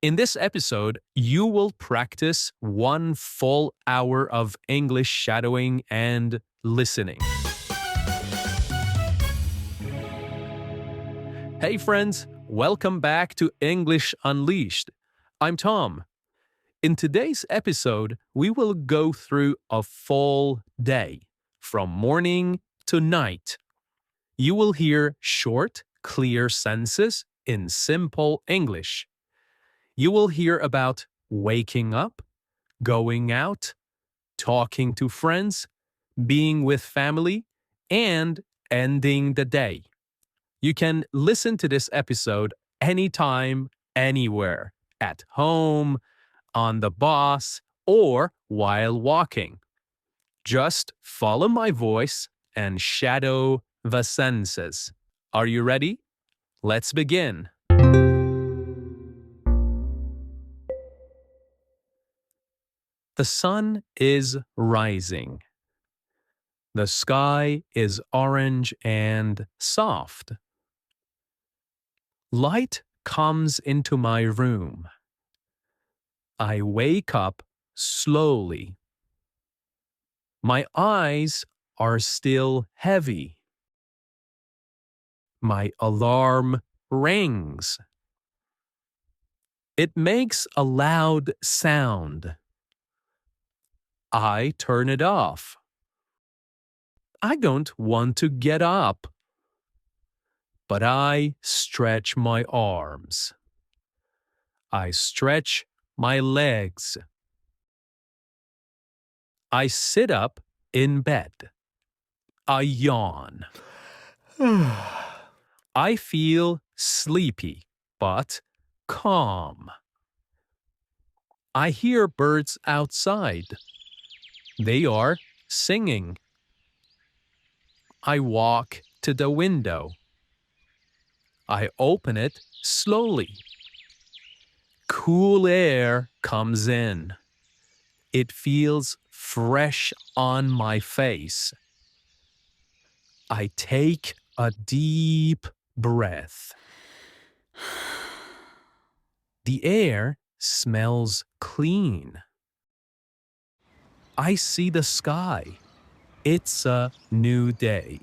In this episode, you will practice 1 full hour of English shadowing and listening. Hey friends, welcome back to English Unleashed. I'm Tom. In today's episode, we will go through a full day, from morning to night. You will hear short, clear sentences in simple English. You will hear about waking up, going out, talking to friends, being with family, and ending the day. You can listen to this episode anytime, anywhere, at home, on the bus, or while walking. Just follow my voice and shadow the sentences. Are you ready? Let's begin. The sun is rising. The sky is orange and soft. Light comes into my room. I wake up slowly. My eyes are still heavy. My alarm rings. It makes a loud sound. I turn it off. I don't want to get up, but I stretch my arms. I stretch my legs. I sit up in bed. I yawn. I feel sleepy, but calm. I hear birds outside. They are singing. I walk to the window. I open it slowly. Cool air comes in. It feels fresh on my face. I take a deep breath. The air smells clean. I see the sky. It's a new day.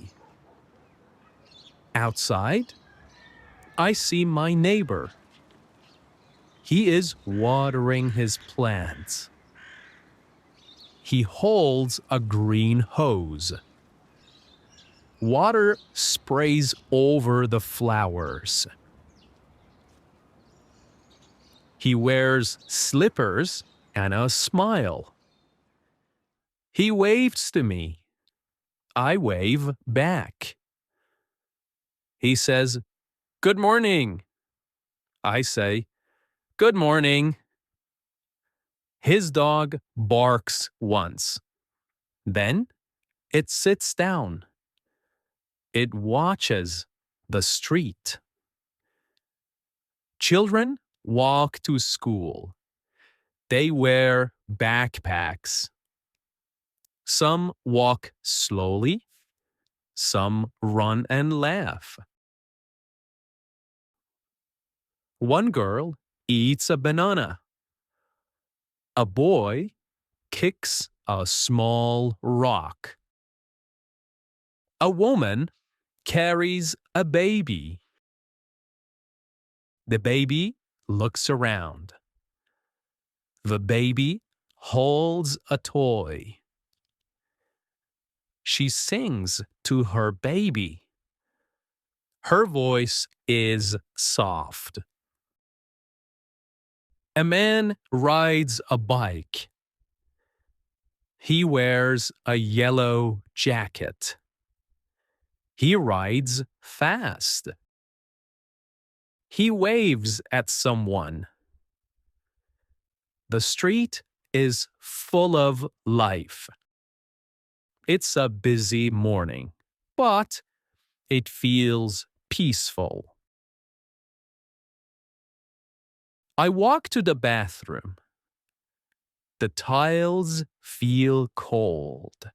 Outside, I see my neighbor. He is watering his plants. He holds a green hose. Water sprays over the flowers. He wears slippers and a smile. He waves to me. I wave back. He says, "Good morning." I say, "Good morning." His dog barks once. Then it sits down. It watches the street. Children walk to school. They wear backpacks. Some walk slowly. Some run and laugh. One girl eats a banana. A boy kicks a small rock. A woman carries a baby. The baby looks around. The baby holds a toy. She sings to her baby. Her voice is soft. A man rides a bike. He wears a yellow jacket. He rides fast. He waves at someone. The street is full of life. It's a busy morning, but it feels peaceful. I walk to the bathroom. The tiles feel cold.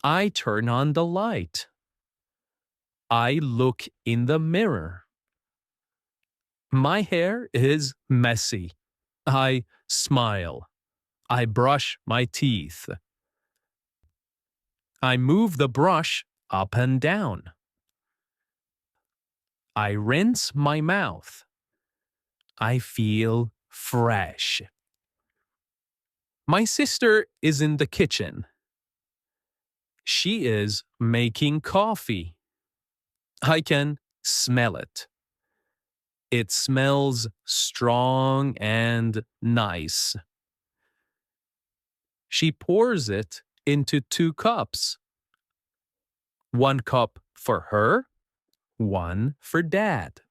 I turn on the light. I look in the mirror. My hair is messy. I smile. I brush my teeth. I move the brush up and down. I rinse my mouth. I feel fresh. My sister is in the kitchen. She is making coffee. I can smell it. It smells strong and nice. She pours it into 2 cups. 1 cup for her, one for Dad.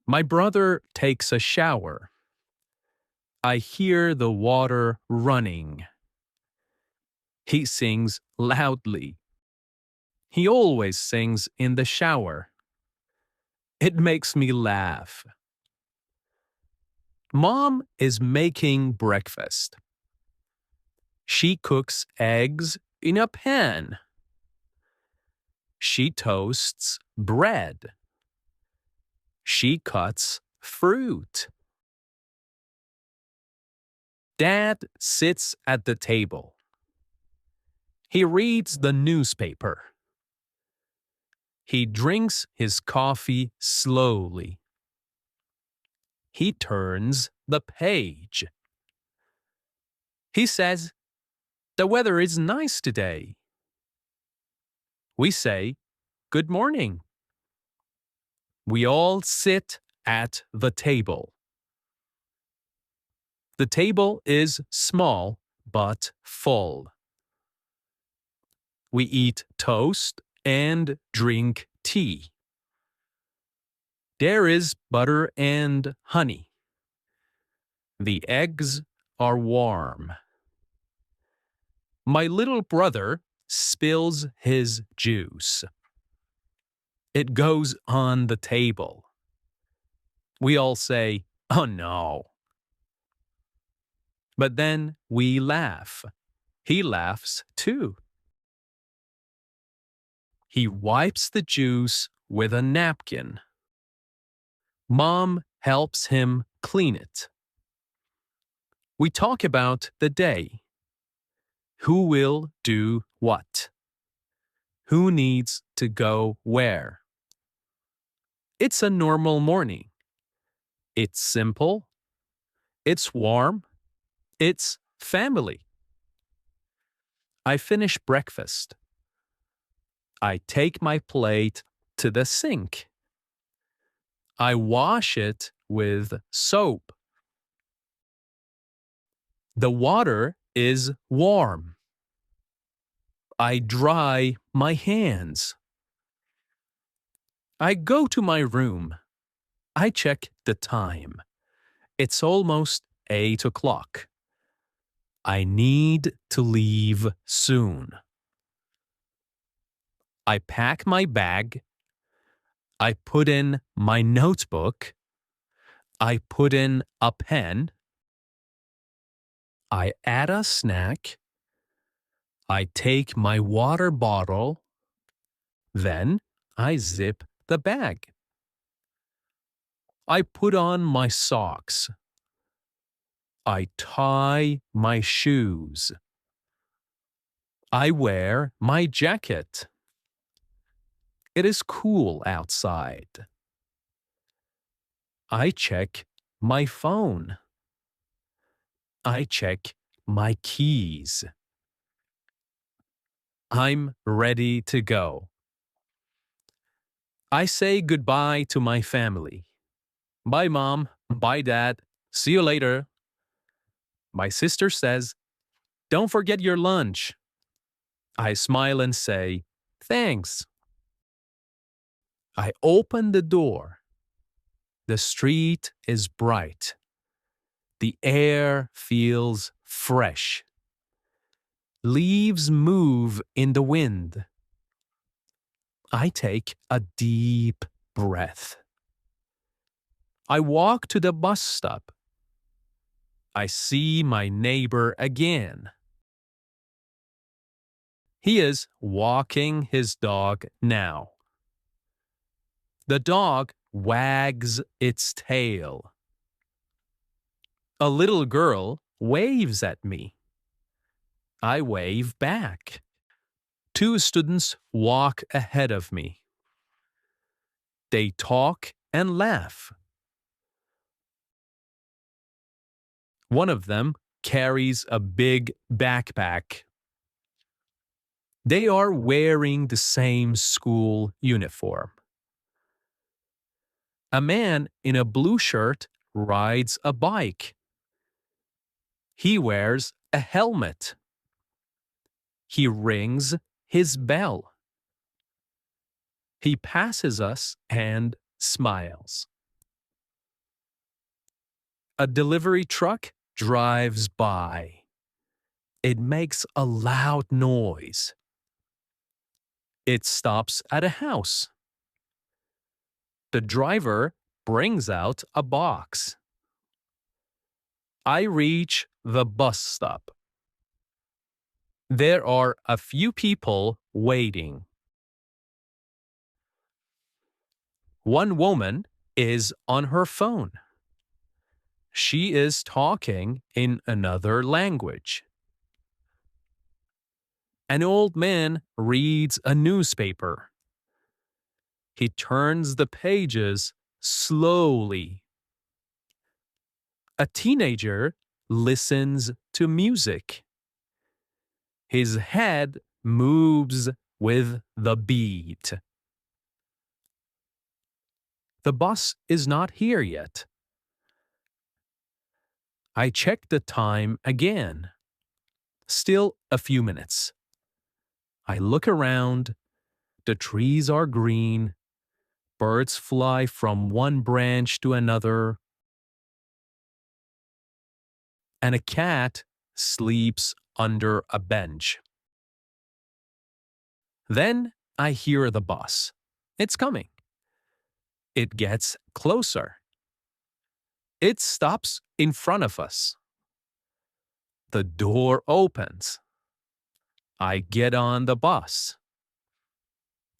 My brother takes a shower. I hear the water running. He sings loudly. He always sings in the shower. It makes me laugh. Mom is making breakfast. She cooks eggs in a pan. She toasts bread. She cuts fruit. Dad sits at the table. He reads the newspaper. He drinks his coffee slowly. He turns the page. He says, "The weather is nice today." We say, "Good morning." We all sit at the table. The table is small but full. We eat toast and drink tea. There is butter and honey. The eggs are warm. My little brother spills his juice. It goes on the table. We all say, "Oh no." But then we laugh. He laughs too. He wipes the juice with a napkin. Mom helps him clean it. We talk about the day. Who will do what? Who needs to go where? It's a normal morning. It's simple. It's warm. It's family. I finish breakfast. I take my plate to the sink. I wash it with soap. The water is warm. I dry my hands. I go to my room. I check the time. It's almost 8 o'clock. I need to leave soon. I pack my bag. I put in my notebook. I put in a pen. I add a snack. I take my water bottle. Then I zip the bag. I put on my socks. I tie my shoes. I wear my jacket. It is cool outside. I check my phone. I check my keys. I'm ready to go. I say goodbye to my family. Bye, Mom. Bye, Dad. See you later. My sister says, "Don't forget your lunch." I smile and say, "Thanks." I open the door. The street is bright. The air feels fresh. Leaves move in the wind. I take a deep breath. I walk to the bus stop. I see my neighbor again. He is walking his dog now. The dog wags its tail. A little girl waves at me. I wave back. Two students walk ahead of me. They talk and laugh. One of them carries a big backpack. They are wearing the same school uniform. A man in a blue shirt rides a bike. He wears a helmet. He rings his bell. He passes us and smiles. A delivery truck drives by. It makes a loud noise. It stops at a house. The driver brings out a box. I reach the bus stop. There are a few people waiting. One woman is on her phone. She is talking in another language. An old man reads a newspaper. He turns the pages slowly. A teenager listens to music. His head moves with the beat. The bus is not here yet. I check the time again. Still a few minutes. I look around. The trees are green. Birds fly from one branch to another. And a cat sleeps under a bench. Then I hear the bus. It's coming. It gets closer. It stops in front of us. The door opens. I get on the bus.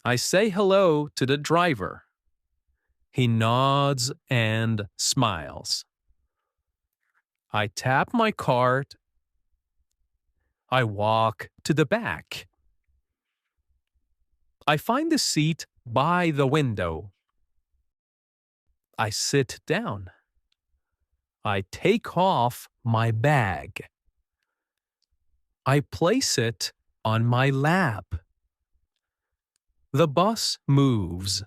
I say hello to the driver. He nods and smiles. I tap my card. I walk to the back. I find a seat by the window. I sit down. I take off my bag. I place it on my lap. The bus moves.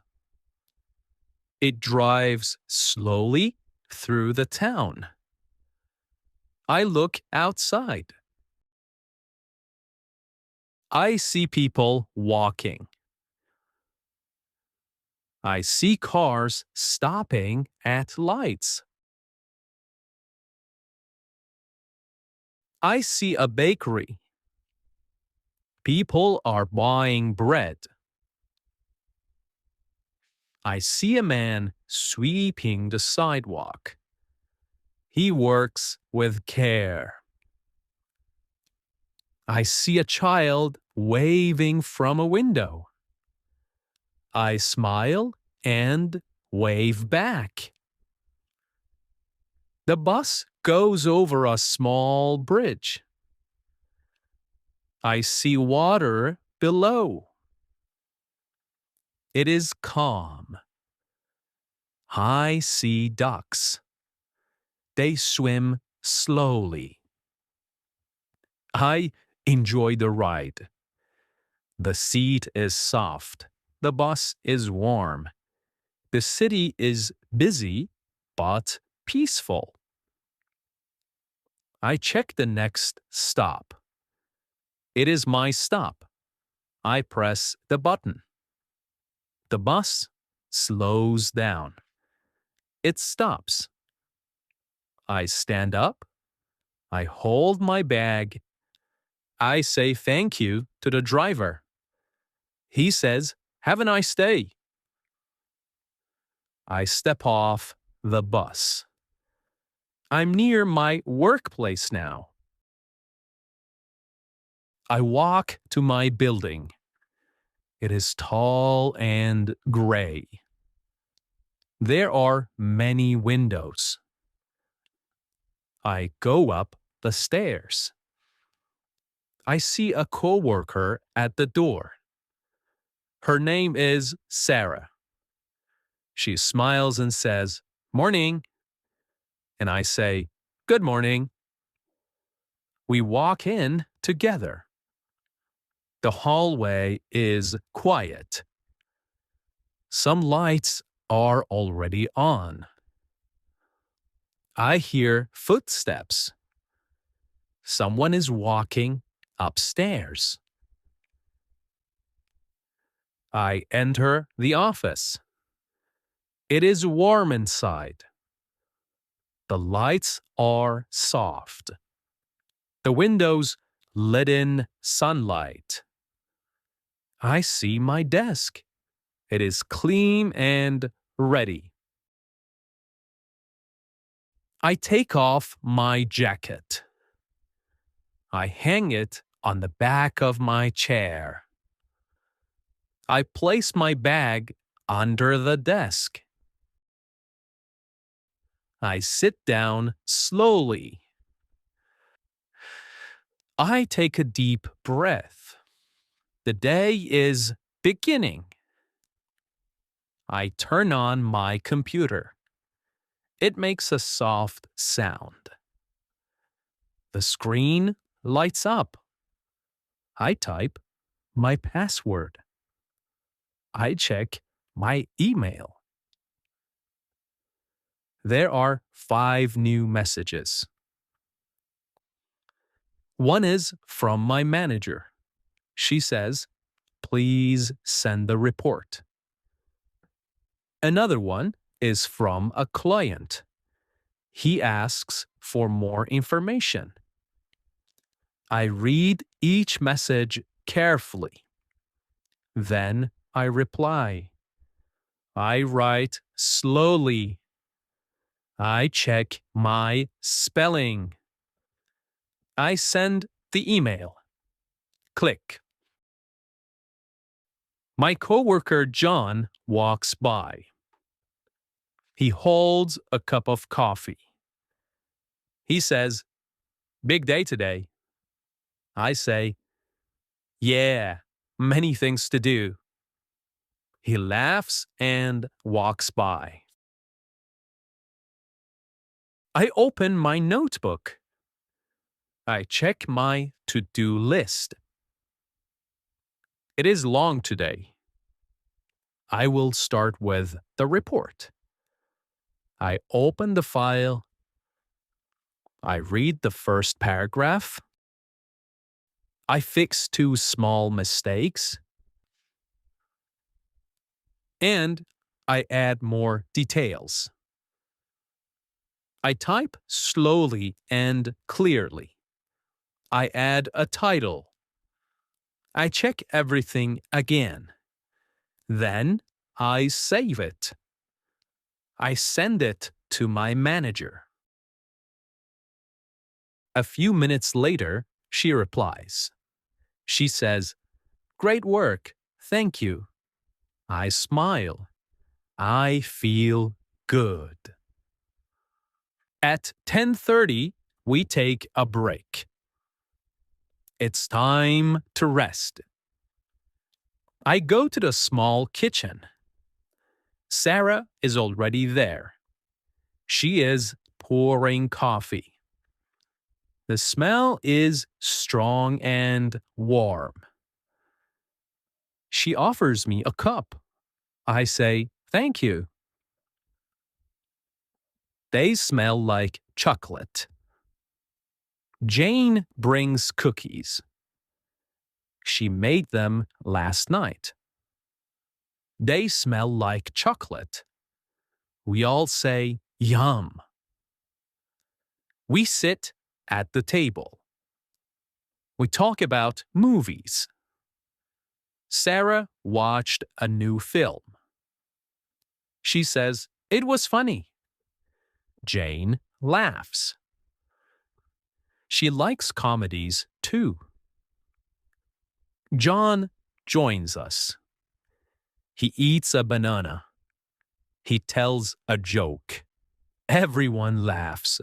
It drives slowly through the town. I look outside. I see people walking. I see cars stopping at lights. I see a bakery. People are buying bread. I see a man sweeping the sidewalk. He works with care. I see a child waving from a window. I smile and wave back. The bus goes over a small bridge. I see water below. It is calm. I see ducks. They swim slowly. I enjoy the ride. The seat is soft. The bus is warm. The city is busy but peaceful. I check the next stop. It is my stop. I press the button. The bus slows down. It stops. I stand up. I hold my bag. I say thank you to the driver. He says, "Have a nice day." I step off the bus. I'm near my workplace now. I walk to my building. It is tall and gray. There are many windows. I go up the stairs. I see a coworker at the door. Her name is Sarah. She smiles and says, "Morning." And I say, "Good morning." We walk in together. The hallway is quiet. Some lights are already on. I hear footsteps. Someone is walking upstairs. I enter the office. It is warm inside. The lights are soft. The windows let in sunlight. I see my desk. It is clean and ready. I take off my jacket. I hang it on the back of my chair. I place my bag under the desk. I sit down slowly. I take a deep breath. The day is beginning. I turn on my computer. It makes a soft sound. The screen lights up. I type my password. I check my email. There are 5 new messages. One is from my manager. She says, "Please send the report." Another one is from a client. He asks for more information. I read each message carefully. Then I reply. I write slowly. I check my spelling. I send the email. Click. My coworker John walks by. He holds a cup of coffee. He says, "Big day today." I say, "Yeah, many things to do." He laughs and walks by. I open my notebook. I check my to-do list. It is long today. I will start with the report. I open the file. I read the first paragraph. I fix 2 small mistakes. And I add more details. I type slowly and clearly. I add a title. I check everything again. Then I save it. I send it to my manager. A few minutes later, she replies. She says, "Great work, thank you." I smile. I feel good. At 10:30, we take a break. It's time to rest. I go to the small kitchen. Sarah is already there. She is pouring coffee. The smell is strong and warm. She offers me a cup. I say, "Thank you." They smell like chocolate. Jane brings cookies. She made them last night. They smell like chocolate. We all say, "Yum." We sit at the table. We talk about movies. Sarah watched a new film. She says, "It was funny." Jane laughs. She likes comedies too. John joins us. He eats a banana. he tells a joke. Everyone laughs.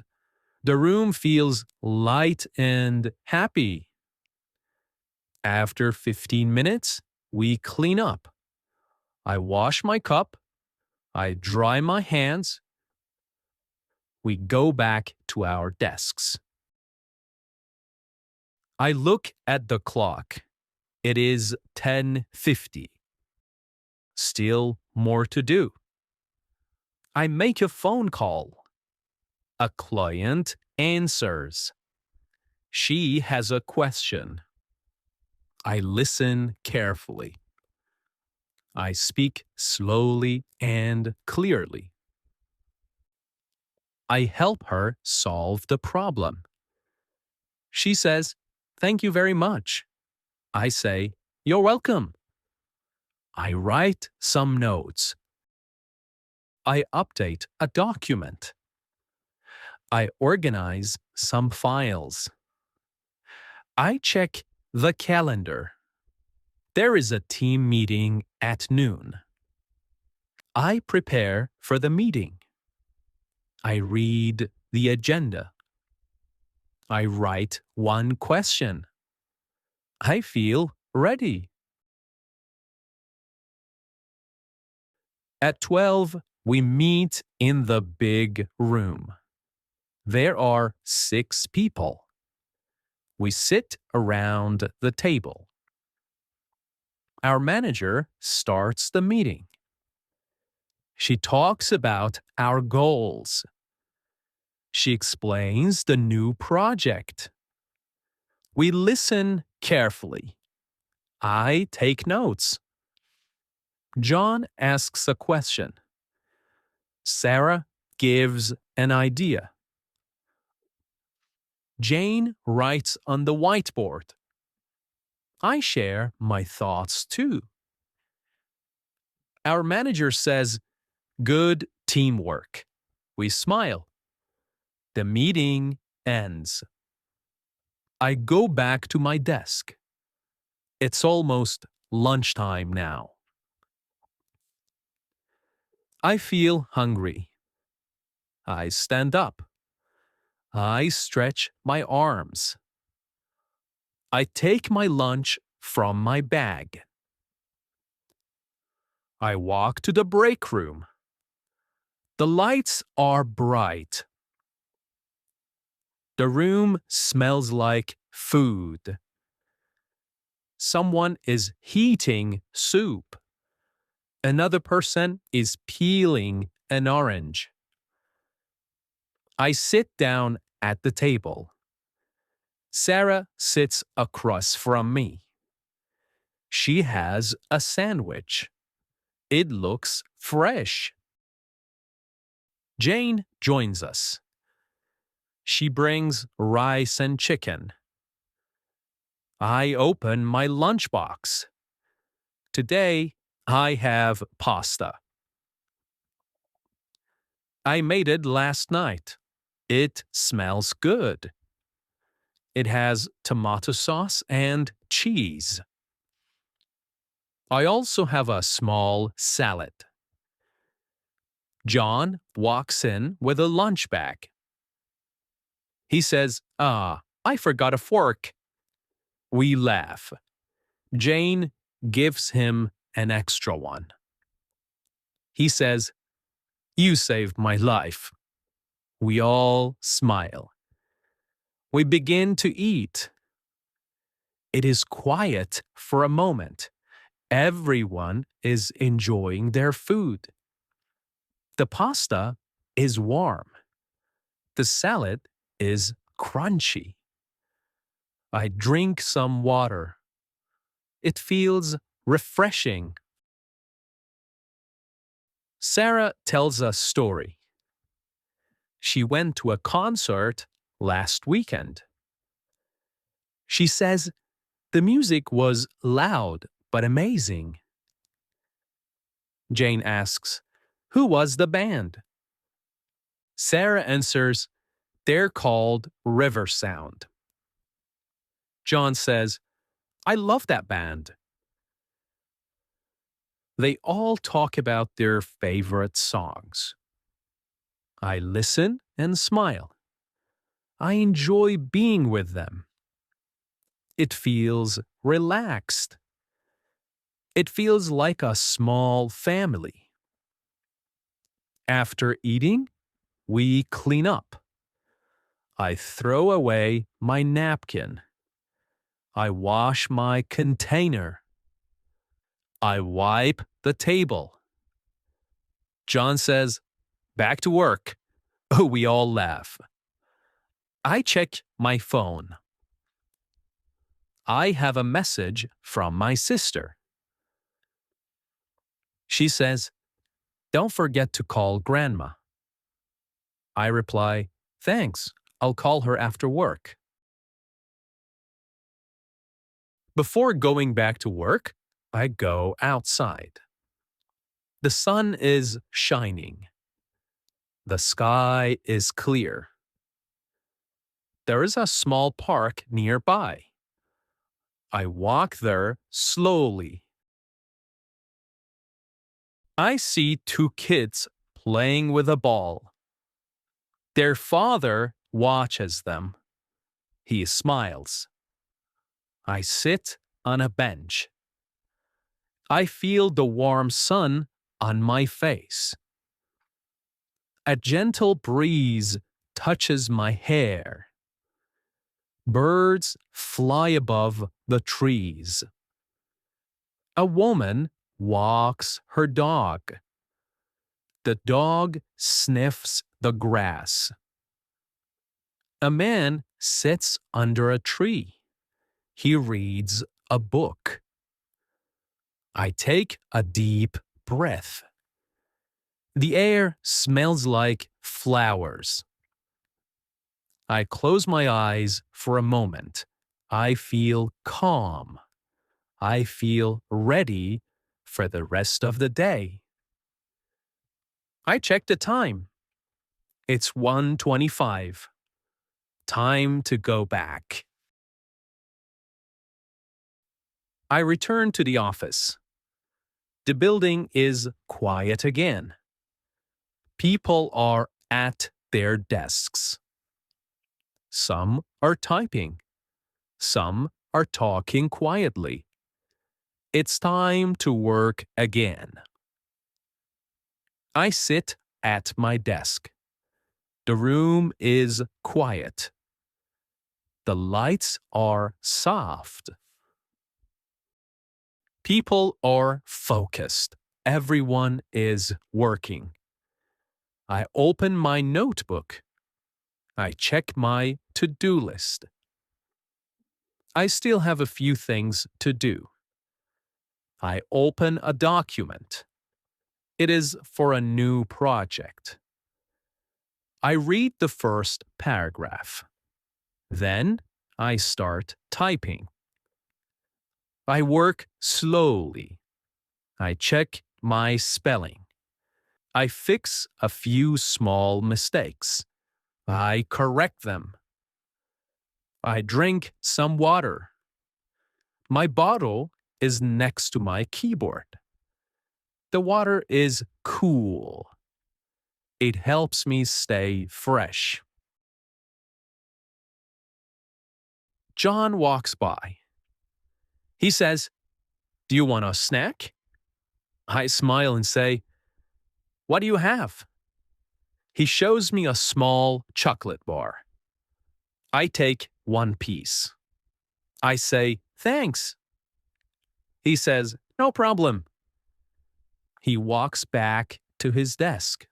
The room feels light and happy. After 15 minutes, we clean up. I wash my cup. I dry my hands. We go back to our desks. I look at the clock. It is 10:50. Still more to do. I make a phone call. A client answers. She has a question. I listen carefully. I speak slowly and clearly. I help her solve the problem. She says, "Thank you very much." I say, "You're welcome." I write some notes. I update a document. I organize some files. I check the calendar. There is a team meeting at noon. I prepare for the meeting. I read the agenda. I write one question. I feel ready. At 12, we meet in the big room. There are 6 people. We sit around the table. Our manager starts the meeting. She talks about our goals. She explains the new project. We listen carefully. I take notes. John asks a question. Sarah gives an idea. Jane writes on the whiteboard. I share my thoughts too. Our manager says, "Good teamwork." We smile. The meeting ends. I go back to my desk. It's almost lunchtime now. I feel hungry. I stand up. I stretch my arms. I take my lunch from my bag. I walk to the break room. The lights are bright. The room smells like food. Someone is heating soup. Another person is peeling an orange. I sit down at the table. Sarah sits across from me. She has a sandwich. It looks fresh. Jane joins us. She brings rice and chicken. I open my lunchbox. Today, I have pasta. I made it last night. It smells good. It has tomato sauce and cheese. I also have a small salad. John walks in with a lunch bag. He says, I forgot a fork." We laugh. Jane gives him an extra one. He says, "You saved my life." We all smile. We begin to eat. It is quiet for a moment. Everyone is enjoying their food. The pasta is warm. The salad is crunchy. I drink some water. It feels refreshing. Sarah tells a story. She went to a concert last weekend. She says the music was loud but amazing. Jane asks, "Who was the band?" Sarah answers, "They're called River Sound." John says, "I love that band." They all talk about their favorite songs. I listen and smile. I enjoy being with them. It feels relaxed. It feels like a small family. After eating, we clean up. I throw away my napkin. I wash my container. I wipe the table. John says, "Back to work." Oh, we all laugh. I check my phone. I have a message from my sister. She says, "Don't forget to call Grandma." I reply, "Thanks, I'll call her after work." Before going back to work, I go outside. The sun is shining. The sky is clear. There is a small park nearby. I walk there slowly. I see two kids playing with a ball. Their father watches them. He smiles. I sit on a bench. I feel the warm sun on my face. A gentle breeze touches my hair. Birds fly above the trees. A woman walks her dog. The dog sniffs the grass. A man sits under a tree. He reads a book. I take a deep breath. The air smells like flowers. I close my eyes for a moment. I feel calm. I feel ready for the rest of the day. I check the time. It's 1:25. Time to go back. I return to the office. The building is quiet again. People are at their desks. Some are typing. Some are talking quietly. It's time to work again. I sit at my desk. The room is quiet. The lights are soft. People are focused. Everyone is working. I open my notebook. I check my to-do list. I still have a few things to do. I open a document. It is for a new project. I read the first paragraph. Then I start typing. I work slowly. I check my spelling. I fix a few small mistakes. I correct them. I drink some water. My bottle is next to my keyboard. The water is cool. It helps me stay fresh. John walks by. He says, "Do you want a snack?" I smile and say, "What do you have?" He shows me a small chocolate bar. I take one piece. I say, "Thanks." He says, "No problem." He walks back to his desk.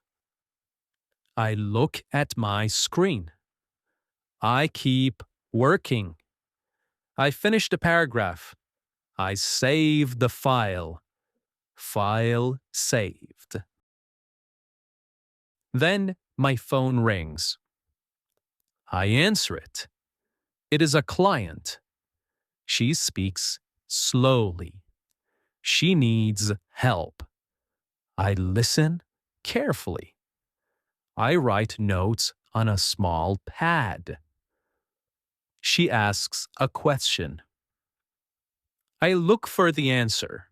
I look at my screen. I keep working. I finish the paragraph. I save the file. File saved. Then my phone rings. I answer it. It is a client. She speaks slowly. She needs help. I listen carefully. I write notes on a small pad. She asks a question. I look for the answer.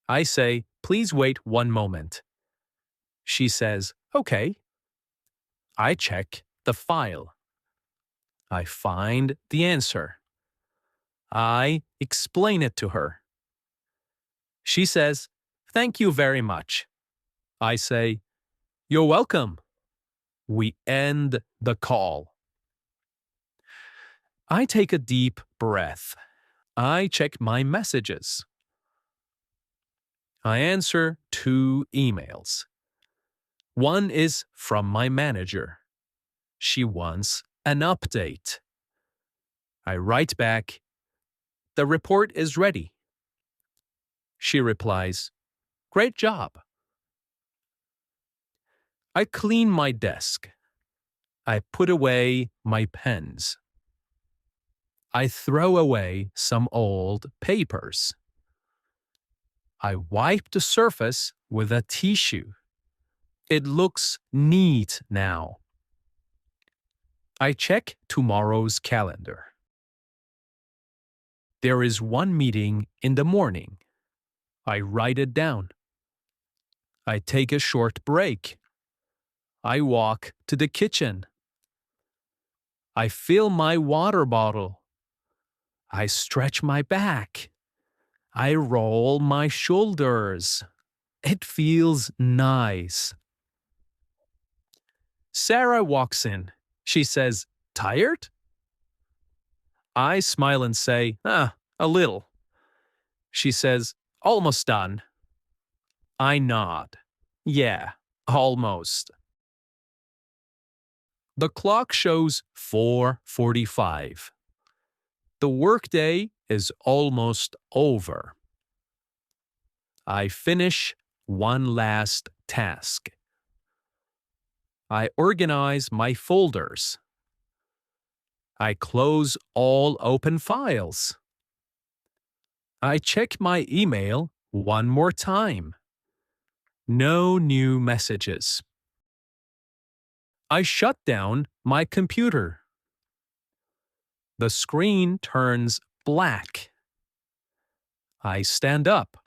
I say, Please wait one moment. She says, okay. I check the file. I find the answer. I explain it to her. She says, thank you very much. I say, you're welcome. We end the call. I take a deep breath. I check my messages. I answer 2 emails. One is from my manager. She wants an update. I write back, the report is ready. She replies, great job. I clean my desk. I put away my pens. I throw away some old papers. I wipe the surface with a tissue. It looks neat now. I check tomorrow's calendar. There is one meeting in the morning. I write it down. I take a short break. I walk to the kitchen. I fill my water bottle. I stretch my back. I roll my shoulders. It feels nice. Sarah walks in. She says, tired? I smile and say, a little. She says, almost done. I nod. Yeah, almost. The clock shows 4:45. The workday is almost over. I finish one last task. I organize my folders. I close all open files. I check my email one more time. No new messages. I shut down my computer. The screen turns black. I stand up.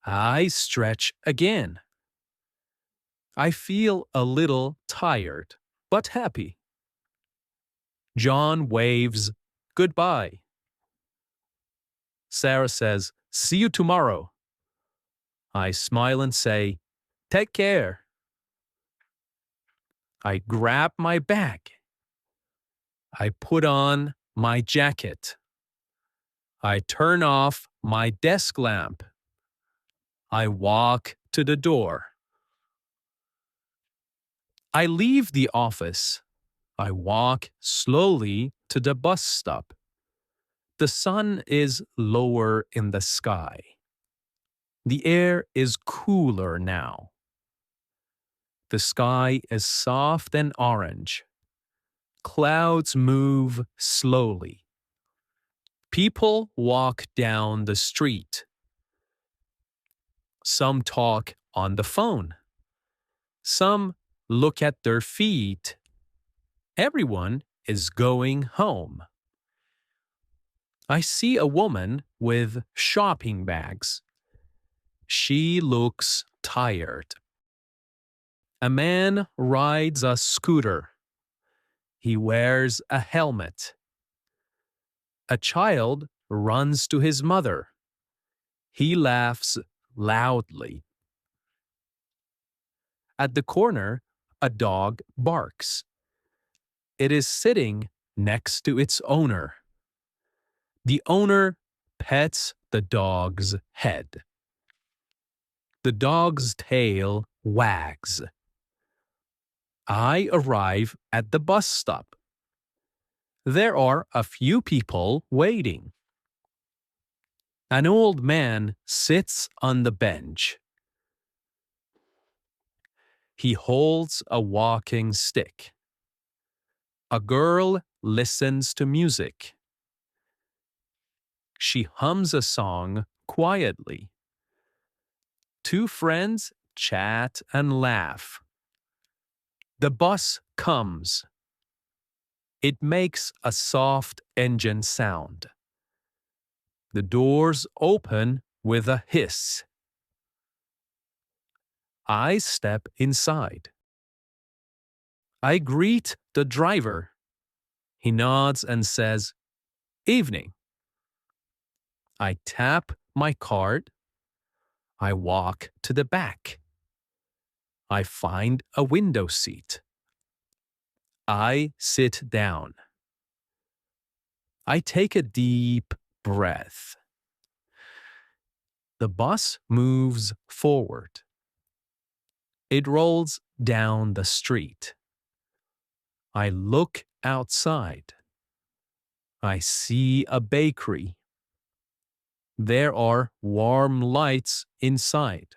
I stretch again. I feel a little tired, but happy. John waves goodbye. Sarah says, see you tomorrow. I smile and say, take care. I grab my bag. I put on my jacket. I turn off my desk lamp. I walk to the door. I leave the office. I walk slowly to the bus stop. The sun is lower in the sky. The air is cooler now. The sky is soft and orange. Clouds move slowly. People walk down the street. Some talk on the phone. Some look at their feet. Everyone is going home. I see a woman with shopping bags. She looks tired. A man rides a scooter. He wears a helmet. A child runs to his mother. He laughs loudly. At the corner, a dog barks. It is sitting next to its owner. The owner pets the dog's head. The dog's tail wags. I arrive at the bus stop. There are a few people waiting. An old man sits on the bench. He holds a walking stick. A girl listens to music. She hums a song quietly. 2 friends chat and laugh. The bus comes. It makes a soft engine sound. The doors open with a hiss. I step inside. I greet the driver. He nods and says, "Evening." I tap my card. I walk to the back. I find a window seat. I sit down. I take a deep breath. The bus moves forward. It rolls down the street. I look outside. I see a bakery. There are warm lights inside.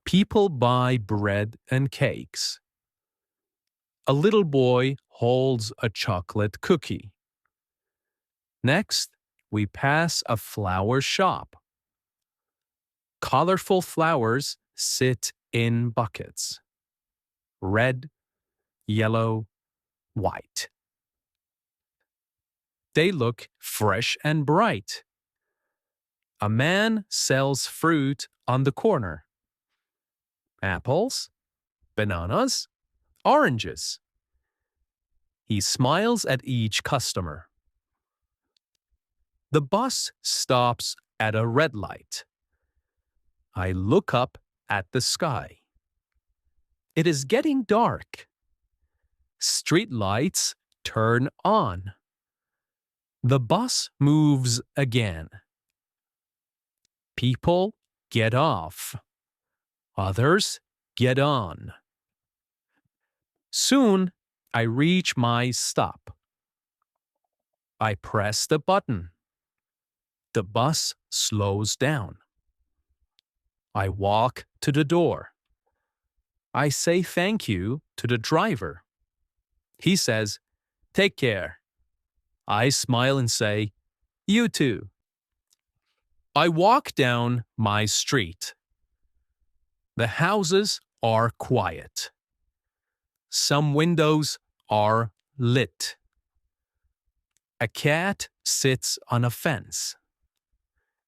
People buy bread and cakes. A little boy holds a chocolate cookie. Next, we pass a flower shop. Colorful flowers sit in buckets. Red, yellow, white. They look fresh and bright. A man sells fruit on the corner. Apples, bananas, oranges. He smiles at each customer. The bus stops at a red light. I look up at the sky. It is getting dark. Street lights turn on. The bus moves again. People get off. Others get on. Soon, I reach my stop. I press the button. The bus slows down. I walk to the door. I say thank you to the driver. He says, "Take care." I smile and say, "You too." I walk down my street. The houses are quiet. Some windows are lit. A cat sits on a fence.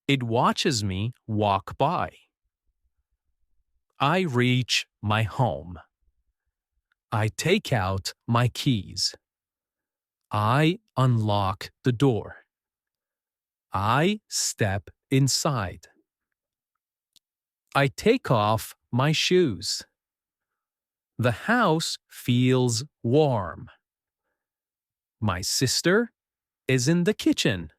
It watches me walk by. I reach my home. I take out my keys. I unlock the door. I step inside. I take off my shoes. The house feels warm. My sister is in the kitchen.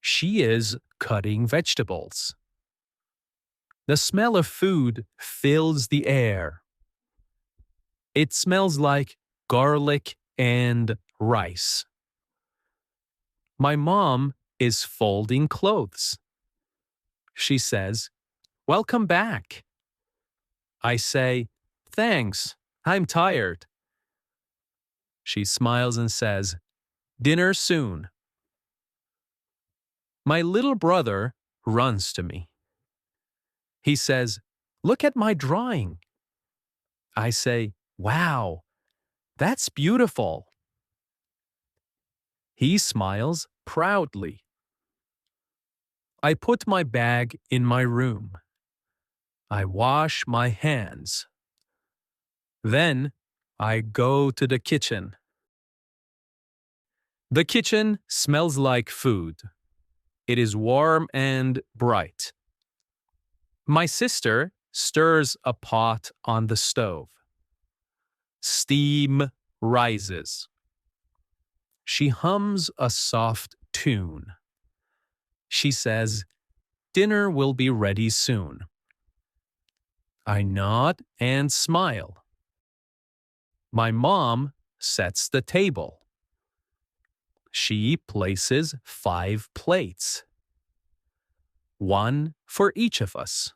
She is cutting vegetables. The smell of food fills the air. It smells like garlic and rice. My mom is folding clothes. She says, "Welcome back." I say, "Thanks, I'm tired." She smiles and says, "Dinner soon." My little brother runs to me. He says, "Look at my drawing." I say, "Wow, that's beautiful." He smiles proudly. I put my bag in my room. I wash my hands. Then I go to the kitchen. The kitchen smells like food. It is warm and bright. My sister stirs a pot on the stove. Steam rises. She hums a soft tune. She says, "Dinner will be ready soon." I nod and smile. My mom sets the table. She places 5 plates, one for each of us.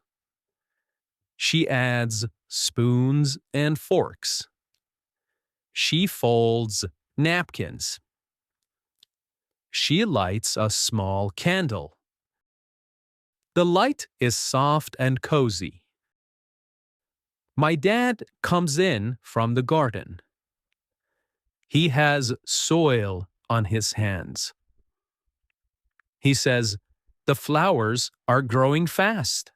She adds spoons and forks. She folds napkins. She lights a small candle. The light is soft and cozy. My dad comes in from the garden. He has soil on his hands. He says, "The flowers are growing fast."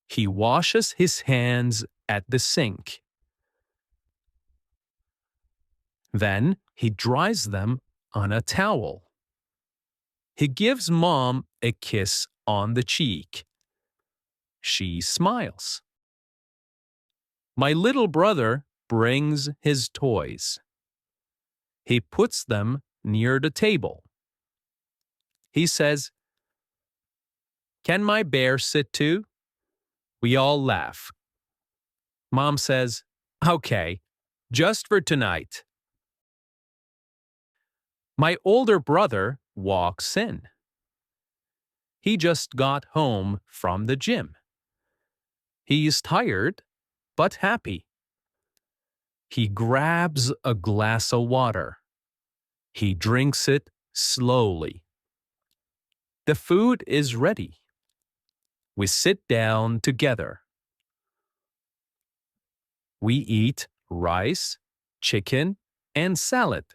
He washes his hands at the sink. Then he dries them on a towel. He gives mom a kiss on the cheek. She smiles. My little brother brings his toys. He puts them near the table. He says, "Can my bear sit too?" We all laugh. Mom says, "Okay, just for tonight." My older brother walks in. He just got home from the gym. He's tired, but happy. He grabs a glass of water. He drinks it slowly. The food is ready. We sit down together. We eat rice, chicken, and salad.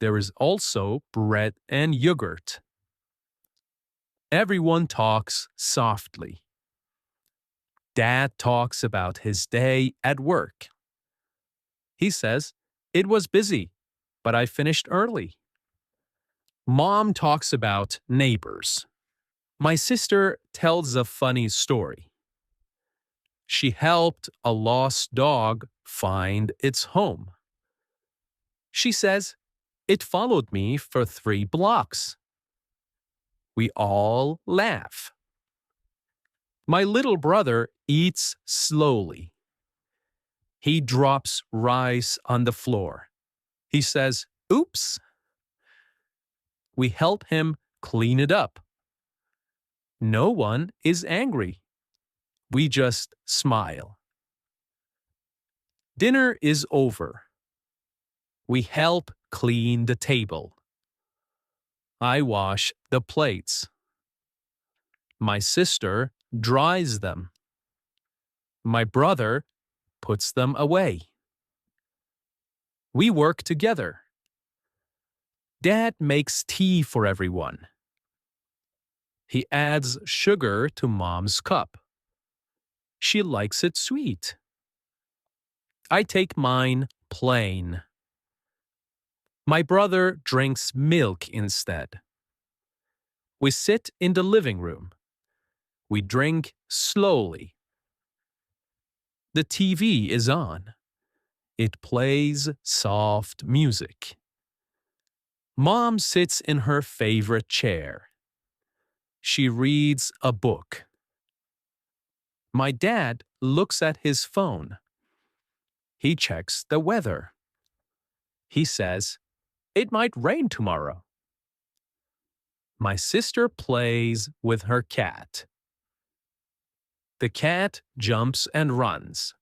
There is also bread and yogurt. Everyone talks softly. Dad talks about his day at work. He says, "It was busy, but I finished early." Mom talks about neighbors. My sister tells a funny story. She helped a lost dog find its home. She says, "It followed me for 3 blocks." We all laugh. My little brother eats slowly. He drops rice on the floor. He says, "Oops." We help him clean it up. No one is angry. We just smile. Dinner is over. We help clean the table. I wash the plates. My sister dries them. My brother puts them away. We work together. Dad makes tea for everyone. He adds sugar to mom's cup. She likes it sweet. I take mine plain. My brother drinks milk instead. We sit in the living room. We drink slowly. The TV is on. It plays soft music. Mom sits in her favorite chair. She reads a book. My dad looks at his phone. He checks the weather. He says, "It might rain tomorrow." My sister plays with her cat. The cat jumps and runs.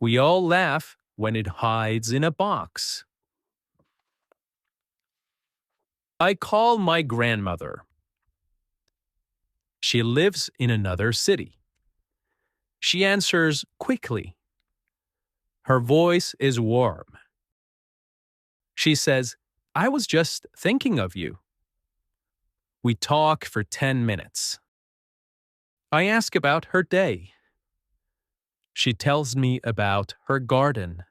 We all laugh when it hides in a box. I call my grandmother. She lives in another city. She answers quickly. Her voice is warm. She says, "I was just thinking of you." We talk for 10 minutes. I ask about her day. She tells me about her garden.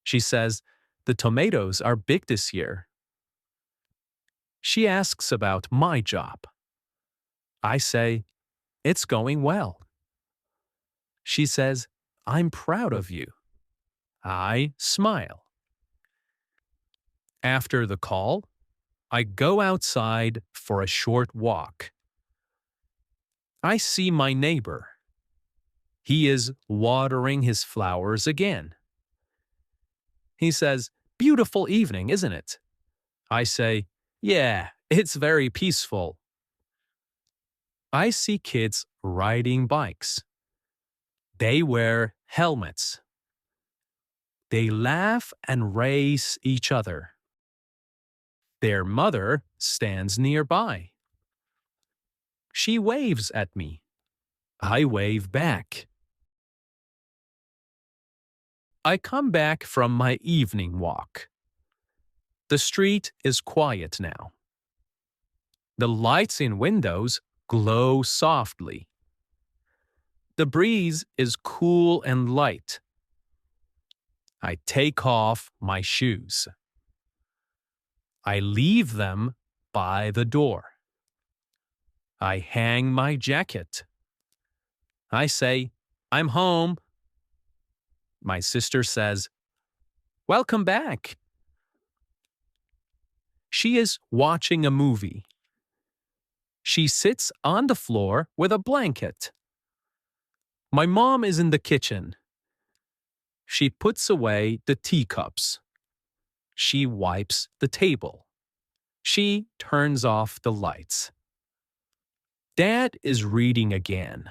She says, "The tomatoes are big this year." She asks about my job. I say, "It's going well." She says, "I'm proud of you." I smile. After the call, I go outside for a short walk. I see my neighbor. He is watering his flowers again. He says, "Beautiful evening, isn't it?" I say, "Yeah, it's very peaceful." I see kids riding bikes. They wear helmets. They laugh and race each other. Their mother stands nearby. She waves at me. I wave back. I come back from my evening walk. The street is quiet now. The lights in windows glow softly. The breeze is cool and light. I take off my shoes. I leave them by the door. I hang my jacket. I say, I'm home. My sister says, Welcome back. She is watching a movie. She sits on the floor with a blanket. My mom is in the kitchen. She puts away the teacups. She wipes the table. She turns off the lights. Dad is reading again.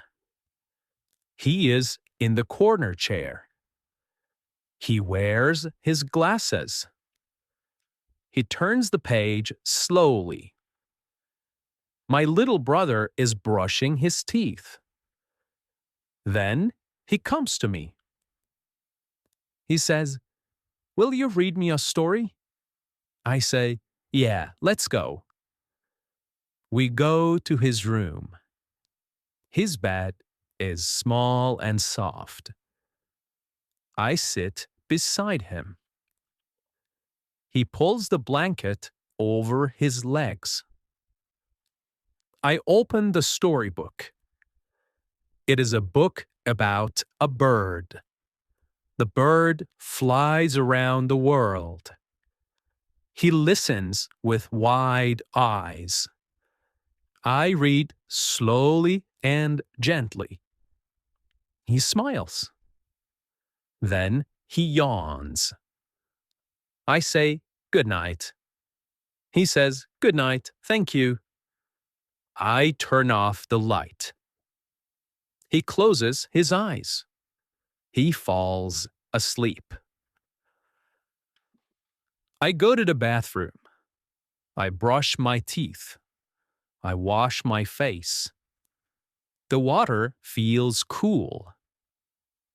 He is in the corner chair. He wears his glasses. He turns the page slowly. My little brother is brushing his teeth. Then he comes to me. He says, Will you read me a story? I say, Yeah, let's go. We go to his room. His bed is small and soft. I sit beside him. He pulls the blanket over his legs. I open the storybook. It is a book about a bird. The bird flies around the world. He listens with wide eyes. I read slowly and gently. He smiles. Then he yawns. I say, Good night. He says, Good night, thank you. I turn off the light. He closes his eyes. He falls asleep. I go to the bathroom. I brush my teeth. I wash my face. The water feels cool.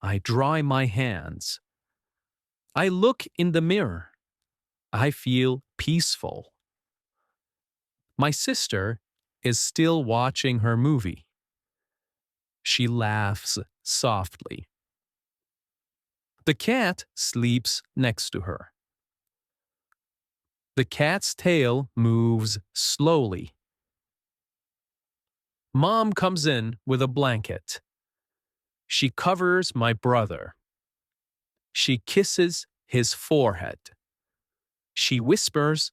I dry my hands. I look in the mirror. I feel peaceful. My sister is still watching her movie. She laughs softly. The cat sleeps next to her. The cat's tail moves slowly. Mom comes in with a blanket. She covers my brother. She kisses his forehead. She whispers,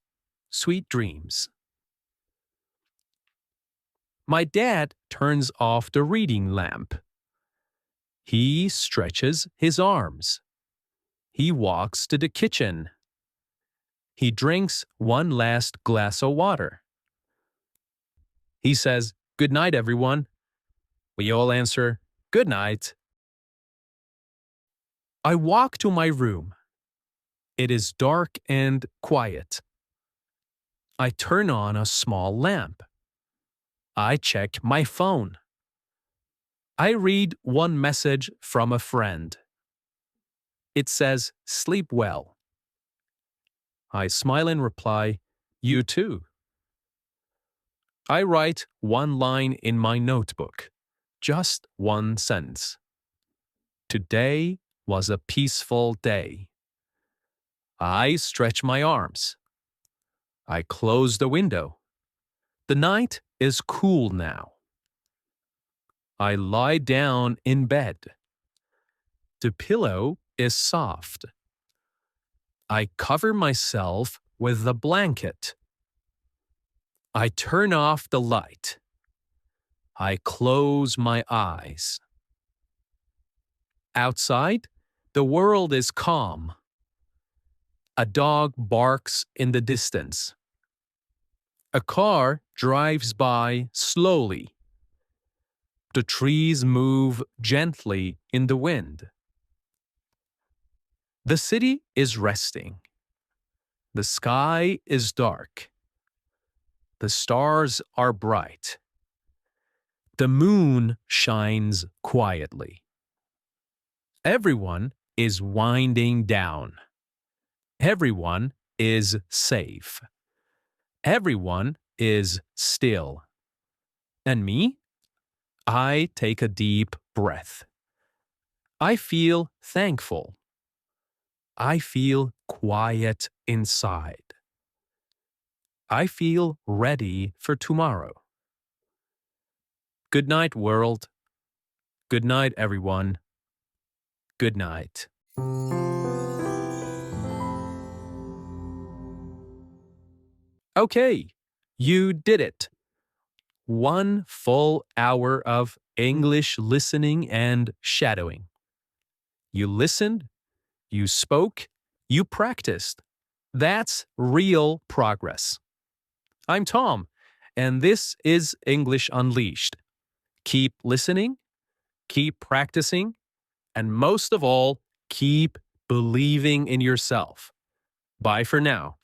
Sweet dreams. My dad turns off the reading lamp. He stretches his arms. He walks to the kitchen. He drinks one last glass of water. He says, Good night, everyone. We all answer, Good night. I walk to my room. It is dark and quiet. I turn on a small lamp. I check my phone. I read one message from a friend. It says, Sleep well. I smile and reply, You too. I write one line in my notebook, just one sentence. Today was a peaceful day. I stretch my arms. I close the window. The night is cool now. I lie down in bed. The pillow is soft. I cover myself with a blanket. I turn off the light. I close my eyes. Outside, the world is calm. A dog barks in the distance. A car drives by slowly. The trees move gently in the wind. The city is resting. The sky is dark. The stars are bright. The moon shines quietly. Everyone is winding down. Everyone is safe. Everyone is still. And me? I take a deep breath. I feel thankful. I feel quiet inside. I feel ready for tomorrow. Good night, world. Good night, everyone. Good night. Okay, you did it. 1 full hour of English listening and shadowing. You listened, you spoke, you practiced. That's real progress. I'm Tom, and this is English Unleashed. Keep listening, keep practicing, and most of all, keep believing in yourself. Bye for now.